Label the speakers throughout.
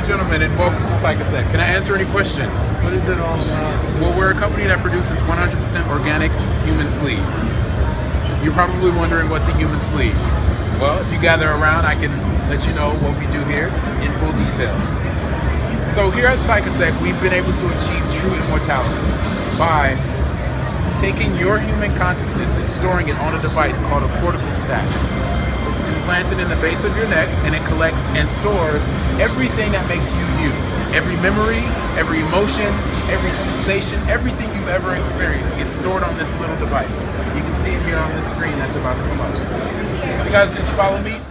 Speaker 1: gentlemen, and welcome to Psychosec. Can I answer any questions?
Speaker 2: What is it all about?
Speaker 1: Well, we're a company that produces 100% organic human sleeves. You're probably wondering what's a human sleeve. Well, if you gather around, I can let you know what we do here in full details. So here at Psychosec, we've been able to achieve true immortality by taking your human consciousness and storing it on a device called a cortical stack. It's implanted in the base of your neck, and it collects and stores everything that makes you you. Every memory, every emotion, every sensation, everything you've ever experienced gets stored on this little device. You can see it here on the screen that's about to come up. You guys just follow me.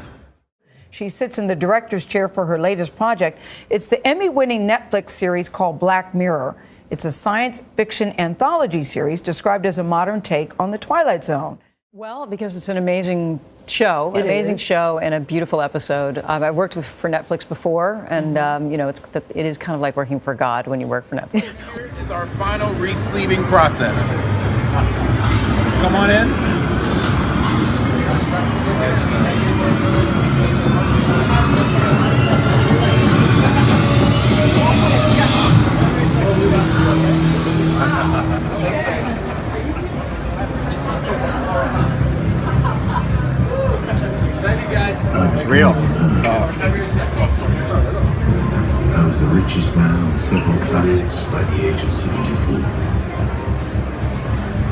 Speaker 3: She sits in the director's chair for her latest project. It's the Emmy-winning Netflix series called Black Mirror. It's a science fiction anthology series described as a modern take on The Twilight Zone.
Speaker 4: Well, because it's an amazing show, and a beautiful episode. I worked for Netflix before, and you know, it is kind of like working for God when you work for Netflix.
Speaker 1: Here is our final re-sleeving process. Come on in.
Speaker 5: It's real. I was the richest man on several planets by the age of 74.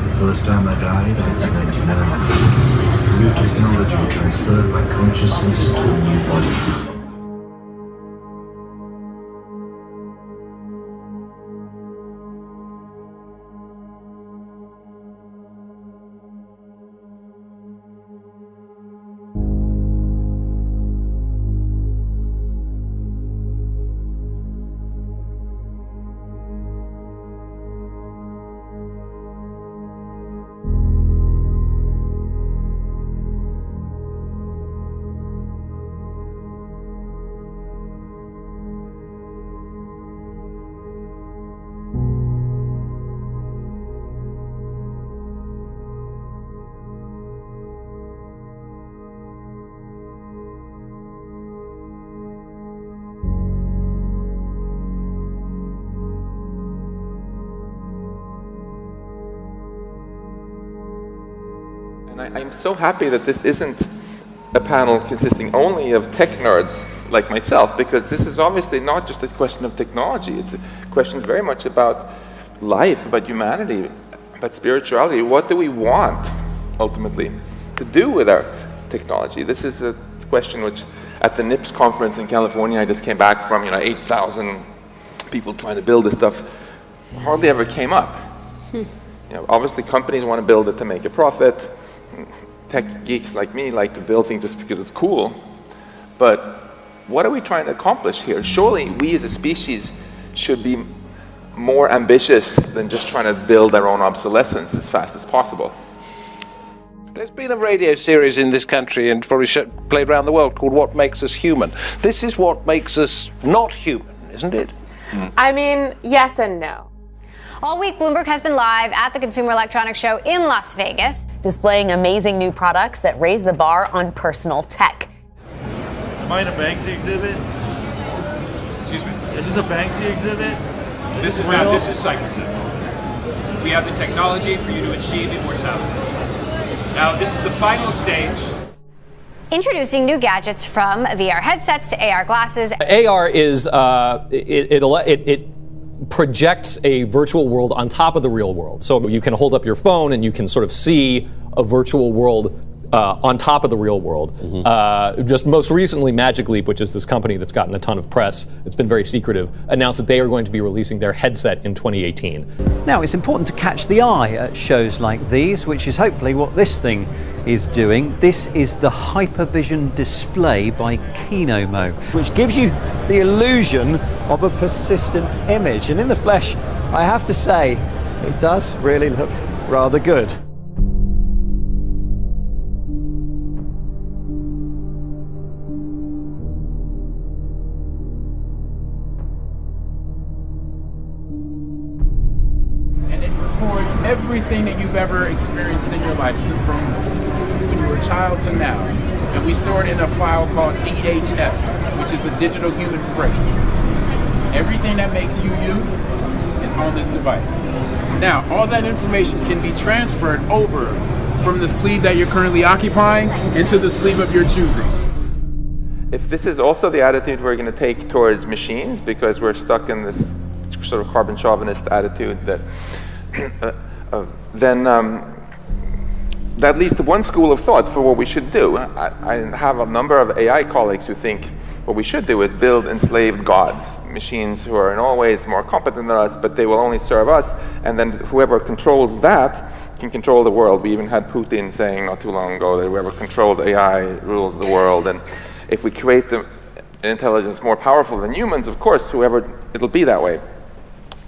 Speaker 5: The first time I died, I was 99. New technology transferred my consciousness to a new body.
Speaker 6: And I'm so happy that this isn't a panel consisting only of tech nerds like myself, because this is obviously not just a question of technology. It's a question very much about life, about humanity, about spirituality. What do we want, ultimately, to do with our technology? This is a question which, at the NIPS conference in California, I just came back from, 8,000 people trying to build this stuff, hardly ever came up. Obviously, companies want to build it to make a profit. Tech geeks like me like to build things just because it's cool. But what are we trying to accomplish here? Surely we as a species should be more ambitious than just trying to build our own obsolescence as fast as possible.
Speaker 7: There's been a radio series in this country and probably played around the world called What Makes Us Human. This is what makes us not human, isn't it?
Speaker 8: I mean, yes and no.
Speaker 9: All week, Bloomberg has been live at the Consumer Electronics Show in Las Vegas,
Speaker 8: displaying amazing new products that raise the bar on personal tech.
Speaker 2: Am I in a Banksy exhibit?
Speaker 1: Excuse me?
Speaker 2: Is this a Banksy exhibit?
Speaker 10: This is not, this is Psychosec. We have the technology for you to achieve immortality. Now, this is the final stage.
Speaker 9: Introducing new gadgets from VR headsets to AR glasses.
Speaker 11: AR is, it projects a virtual world on top of the real world. So you can hold up your phone and you can sort of see a virtual world on top of the real world. Just most recently, Magic Leap, which is this company that's gotten a ton of press, it's been very secretive, announced that they are going to be releasing their headset in 2018.
Speaker 12: Now, it's important to catch the eye at shows like these, which is hopefully what this thing is doing. This is the Hypervision display by Kinomo, which gives you the illusion of a persistent image. And in the flesh, I have to say, it does really look rather good.
Speaker 1: Everything that you've ever experienced in your life, from when you were a child to now. And we store it in a file called DHF, which is the digital human freight. Everything that makes you you is on this device. Now, all that information can be transferred over from the sleeve that you're currently occupying into the sleeve of your choosing.
Speaker 6: If this is also the attitude we're going to take towards machines, because we're stuck in this sort of carbon chauvinist attitude, that then that leads to one school of thought for what we should do. I have a number of AI colleagues who think what we should do is build enslaved gods, machines who are in all ways more competent than us, but they will only serve us, and then whoever controls that can control the world. We even had Putin saying not too long ago that whoever controls AI rules the world, and if we create the intelligence more powerful than humans, of course, whoever, it'll be that way.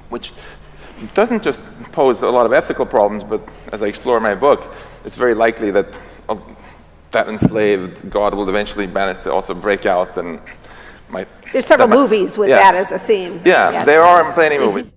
Speaker 6: Which doesn't just pose a lot of ethical problems, but as I explore in my book, it's very likely that that enslaved God will eventually manage to also break out and might...
Speaker 13: There's several movies with that as a theme.
Speaker 6: Yeah,
Speaker 13: yes.
Speaker 6: There are plenty of movies.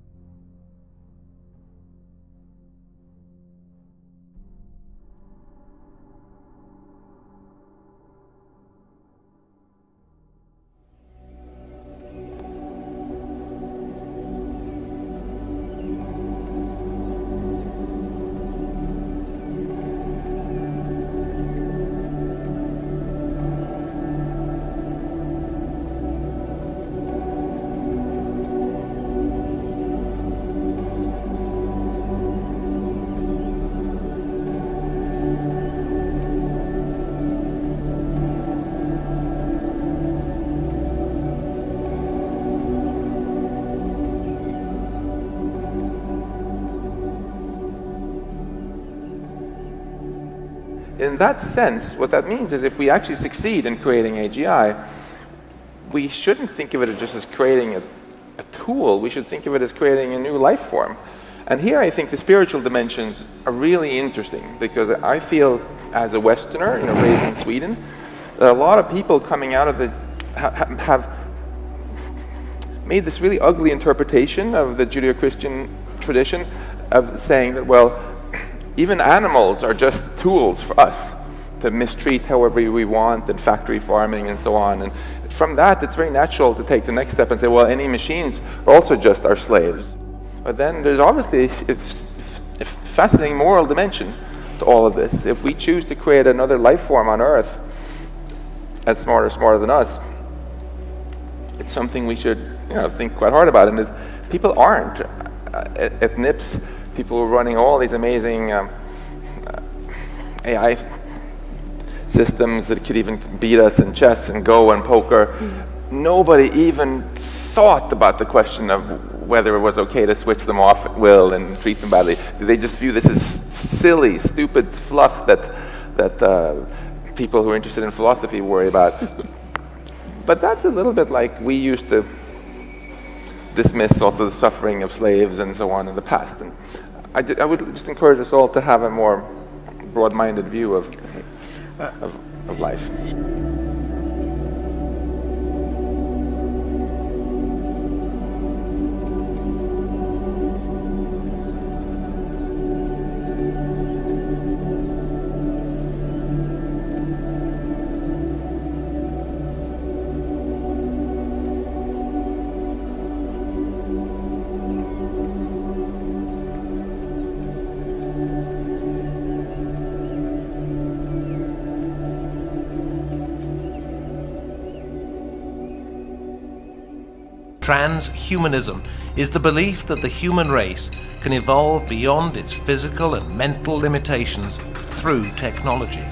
Speaker 6: In that sense, what that means is if we actually succeed in creating AGI, we shouldn't think of it just as creating a tool. We should think of it as creating a new life form. And here I think the spiritual dimensions are really interesting, because I feel as a Westerner, raised in Sweden, a lot of people coming out of the have made this really ugly interpretation of the Judeo-Christian tradition of saying that, well, even animals are just tools for us to mistreat however we want, and factory farming and so on. And from that, it's very natural to take the next step and say, well, any machines are also just our slaves. But then there's obviously a fascinating moral dimension to all of this. If we choose to create another life form on Earth that's smarter than us, it's something we should think quite hard about. And if people aren't. At NIPS, people were running all these amazing AI systems that could even beat us in chess and Go and poker. Nobody even thought about the question of whether it was okay to switch them off at will and treat them badly. They just view this as silly, stupid fluff that people who are interested in philosophy worry about. But that's a little bit like we used to dismiss also the suffering of slaves and so on in the past. And I would just encourage us all to have a more broad-minded view of life.
Speaker 7: Transhumanism is the belief that the human race can evolve beyond its physical and mental limitations through technology.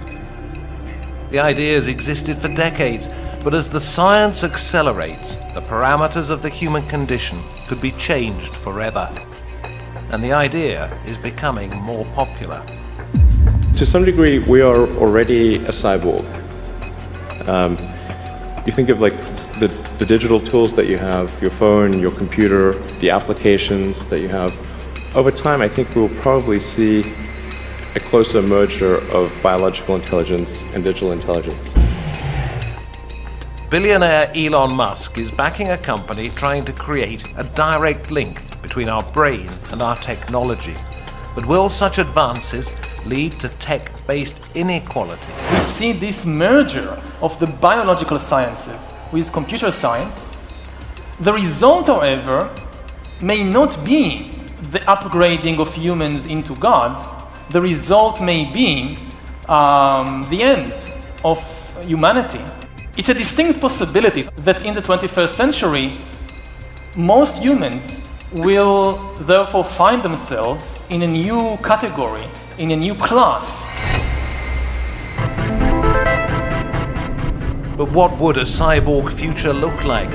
Speaker 7: The idea has existed for decades, but as the science accelerates, the parameters of the human condition could be changed forever. And the idea is becoming more popular.
Speaker 14: To some degree, we are already a cyborg. You think of the digital tools that you have, your phone, your computer, the applications that you have. Over time, I think we'll probably see a closer merger of biological intelligence and digital intelligence.
Speaker 7: Billionaire Elon Musk is backing a company trying to create a direct link between our brain and our technology. But will such advances lead to tech-based inequality?
Speaker 15: We see this merger of the biological sciences with computer science, The result, however, may not be the upgrading of humans into gods. The result may be the end of humanity. It's a distinct possibility that in the 21st century, most humans will therefore find themselves in a new category, in a new class.
Speaker 7: But what would a cyborg future look like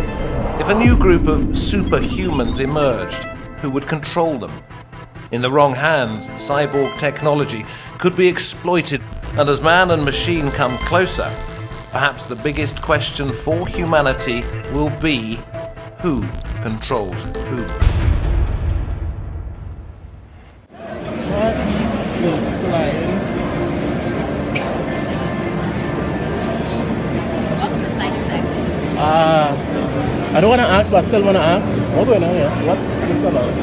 Speaker 7: if a new group of superhumans emerged who would control them? In the wrong hands, cyborg technology could be exploited, and as man and machine come closer, perhaps the biggest question for humanity will be who controls who.
Speaker 16: I don't want to ask, but I still want to ask. What's going on here? What's this about?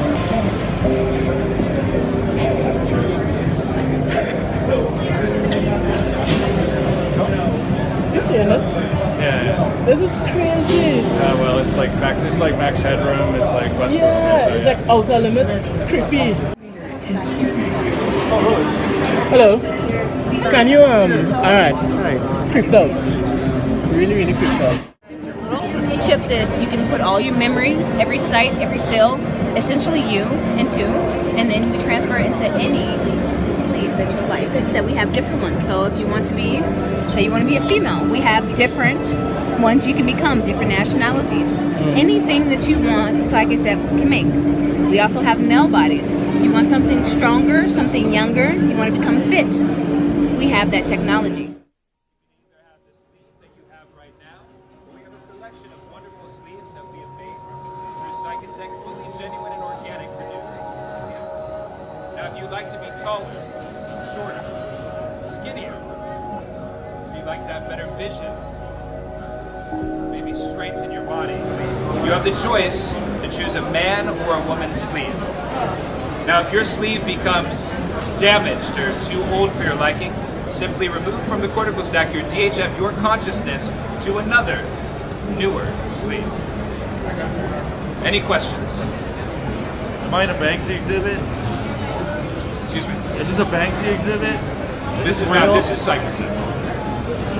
Speaker 16: You seeing this?
Speaker 10: Yeah.
Speaker 16: This is crazy.
Speaker 10: Well, it's like Max Headroom. It's like Westworld.
Speaker 16: Yeah, it's like Outer Limits. Creepy. Hello. Can you alright. Creeped out. Really creeped out.
Speaker 17: Chip that you can put all your memories, every site, every fill, essentially you into, and then we transfer it into any sleeve that you like. That we have different ones. So if you want to be, say you want to be a female, we have different ones you can become, different nationalities. Anything that you want, so like I said, we can make. We also have male bodies. You want something stronger, something younger, you want to become fit. We have that technology.
Speaker 10: Maybe strengthen your body. You have the choice to choose a man or a woman's sleeve. Now, if your sleeve becomes damaged or too old for your liking, simply remove from the cortical stack your DHF, your consciousness, to another, newer sleeve. Any questions?
Speaker 2: Am I in a Banksy exhibit?
Speaker 10: Excuse me?
Speaker 2: Is this a Banksy exhibit?
Speaker 10: This is not, this is Cyclocid.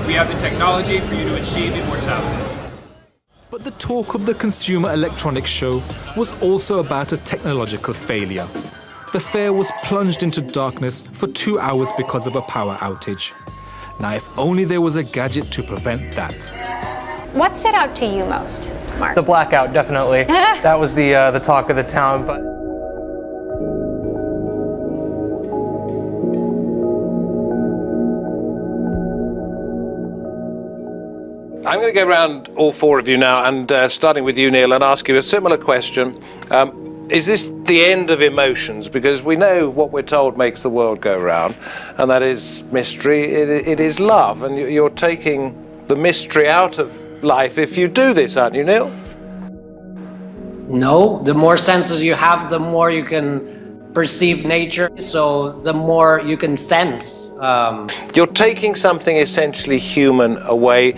Speaker 10: We have the technology for you to achieve immortality.
Speaker 18: But the talk of the Consumer Electronics Show was also about a technological failure. The fair was plunged into darkness for 2 hours because of a power outage. Now, if only there was a gadget to prevent that.
Speaker 9: What stood out to you most, Mark?
Speaker 19: The blackout, definitely. That was the talk of the town. But
Speaker 7: I'm going to go around all four of you now, and starting with you, Neil, and ask you a similar question. Is this the end of emotions? Because we know what we're told makes the world go round, and that is mystery. It is love, and you're taking the mystery out of life if you do this, aren't you, Neil?
Speaker 20: No, the more senses you have, the more you can perceive nature, so the more you can sense.
Speaker 7: You're taking something essentially human away,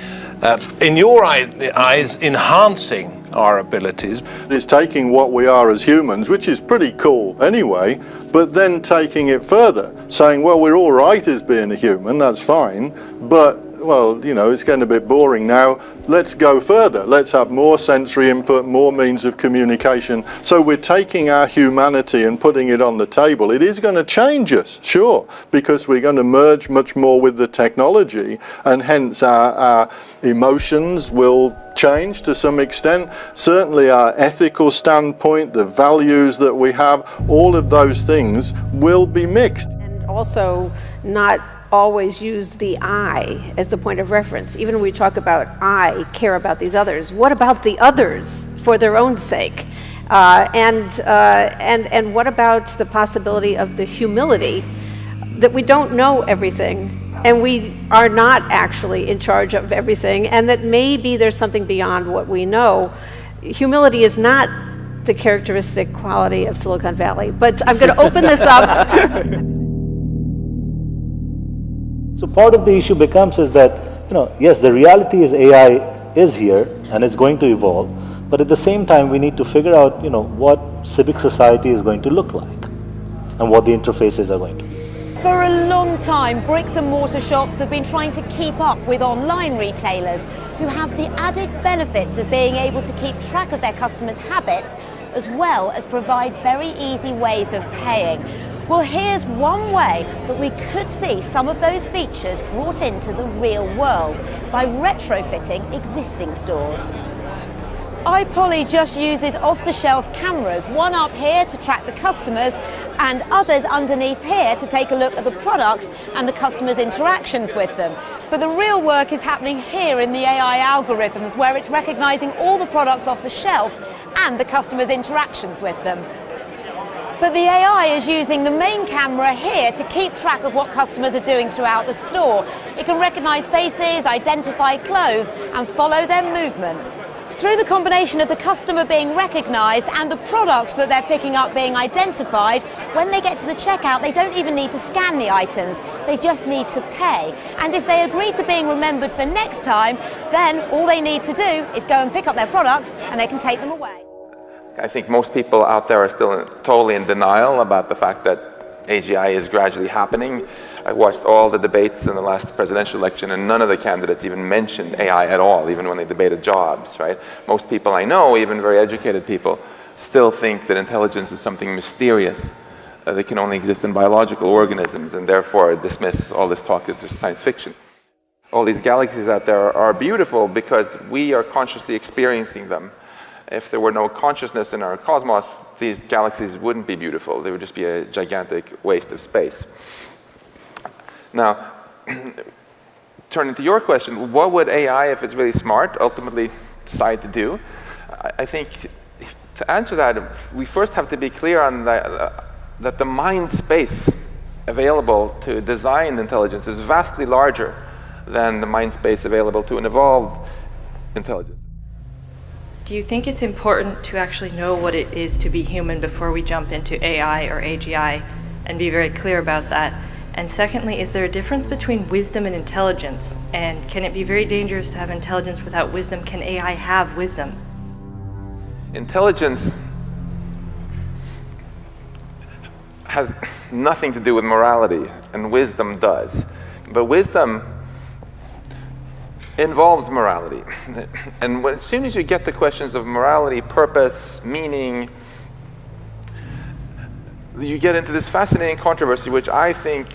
Speaker 7: in your eyes, enhancing our abilities.
Speaker 21: It's taking what we are as humans, which is pretty cool anyway, but then taking it further, saying, well, we're all right as being a human, that's fine, but well, you know, it's getting a bit boring now. Let's go further. Let's have more sensory input, more means of communication. So we're taking our humanity and putting it on the table. It is going to change us, sure, because we're going to merge much more with the technology, and hence our emotions will change to some extent. Certainly our ethical standpoint, the values that we have, all of those things will be mixed.
Speaker 13: And also not always use the I as the point of reference. Even when we talk about I care about these others, what about the others for their own sake? And what about the possibility of the humility that we don't know everything and we are not actually in charge of everything, and that maybe there's something beyond what we know. Humility is not the characteristic quality of Silicon Valley, but I'm going to open this up.
Speaker 22: So part of the issue becomes is that, you know, yes, the reality is AI is here and it's going to evolve, But at the same time, we need to figure out, what civic society is going to look like and what the interfaces are going to be.
Speaker 8: For a long time, bricks and mortar shops have been trying to keep up with online retailers who have the added benefits of being able to keep track of their customers' habits as well as provide very easy ways of paying. Well, here's one way that we could see some of those features brought into the real world by retrofitting existing stores. iPolly just uses off-the-shelf cameras, one up here to track the customers and others underneath here to take a look at the products and the customers' interactions with them. But the real work is happening here in the AI algorithms, where it's recognizing all the products off the shelf and the customers' interactions with them. But the AI is using the main camera here to keep track of what customers are doing throughout the store. It can recognize faces, identify clothes, and follow their movements. Through the combination of the customer being recognized and the products that they're picking up being identified, when they get to the checkout, they don't even need to scan the items. They just need to pay. And if they agree to being remembered for next time, then all they need to do is go and pick up their products and they can take them away.
Speaker 6: I think most people out there are still totally in denial about the fact that AGI is gradually happening. I watched all the debates in the last presidential election, and none of the candidates even mentioned AI at all, even when they debated jobs, right? Most people I know, even very educated people, still think that intelligence is something mysterious, that can only exist in biological organisms, and therefore dismiss all this talk as just science fiction. All these galaxies out there are beautiful because we are consciously experiencing them. If there were no consciousness in our cosmos, these galaxies wouldn't be beautiful. They would just be a gigantic waste of space. Now, turning to your question, what would AI, if it's really smart, ultimately decide to do? I think to answer that, we first have to be clear on that the mind space available to design intelligence is vastly larger than the mind space available to an evolved intelligence.
Speaker 3: Do you think it's important to actually know what it is to be human before we jump into AI or AGI and be very clear about that? And secondly, is there a difference between wisdom and intelligence? And can it be very dangerous to have intelligence without wisdom? Can AI have wisdom?
Speaker 6: Intelligence has nothing to do with morality, and wisdom does. But wisdom involves morality. And as soon as you get to questions of morality, purpose, meaning, you get into this fascinating controversy, which I think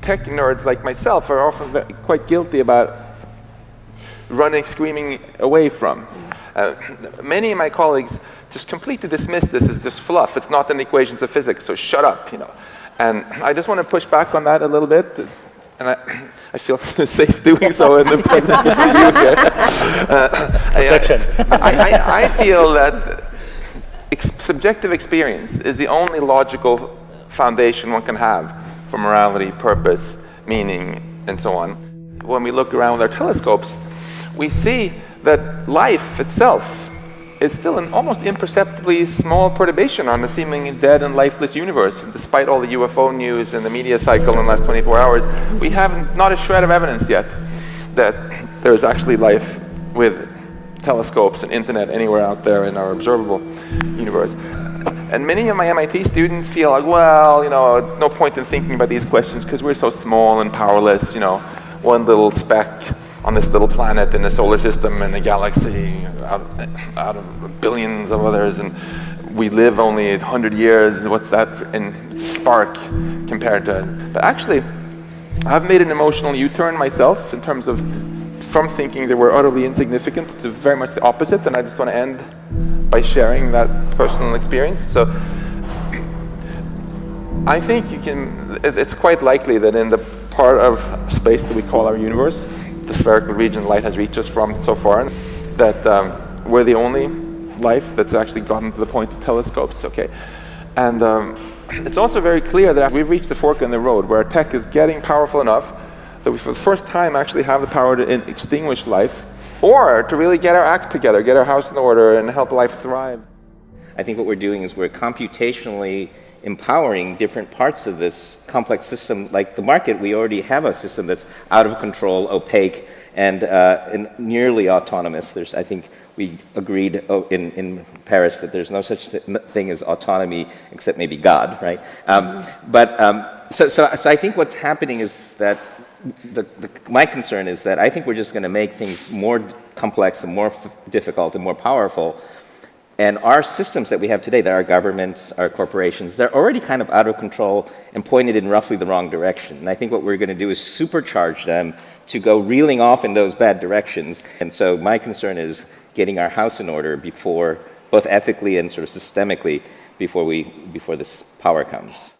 Speaker 6: tech nerds like myself are often quite guilty about running, screaming away from. Many of my colleagues just completely dismiss this as just fluff. It's not in the equations of physics, so shut up, And I just want to push back on that a little bit. And I feel safe doing so in the presence of you. I feel that subjective experience is the only logical foundation one can have for morality, purpose, meaning, and so on. When we look around with our telescopes, we see that life itself is still an almost imperceptibly small perturbation on the seemingly dead and lifeless universe. And despite all the UFO news and the media cycle in the last 24 hours, we have not a shred of evidence yet that there's actually life with telescopes and internet anywhere out there in our observable universe. And many of my MIT students feel like, well, no point in thinking about these questions because we're so small and powerless, one little speck on this little planet in the solar system and the galaxy out of billions of others, and we live only 100 years, what's that in spark compared to... But actually, I've made an emotional U-turn myself in terms of from thinking they were utterly insignificant to very much the opposite, and I just want to end by sharing that personal experience. So I think it's quite likely that in the part of space that we call our universe, the spherical region light has reached us from so far, that we're the only life that's actually gotten to the point of telescopes, okay? And it's also very clear that we've reached the fork in the road where tech is getting powerful enough that we for the first time actually have the power to extinguish life, or to really get our act together, get our house in order and help life thrive.
Speaker 4: I think what we're doing is we're computationally
Speaker 6: empowering different parts of this complex system. Like the market, we already have a system that's out of control, opaque, and nearly autonomous. I think we agreed in Paris that there's no such thing as autonomy except maybe God, right? So I think what's happening is that my concern is that I think we're just going to make things more complex and more difficult and more powerful. And our systems that we have today, that our governments, our corporations, they're already kind of out of control and pointed in roughly the wrong direction. And I think what we're going to do is supercharge them to go reeling off in those bad directions. And so my concern is getting our house in order before, both ethically and sort of systemically, before this power comes.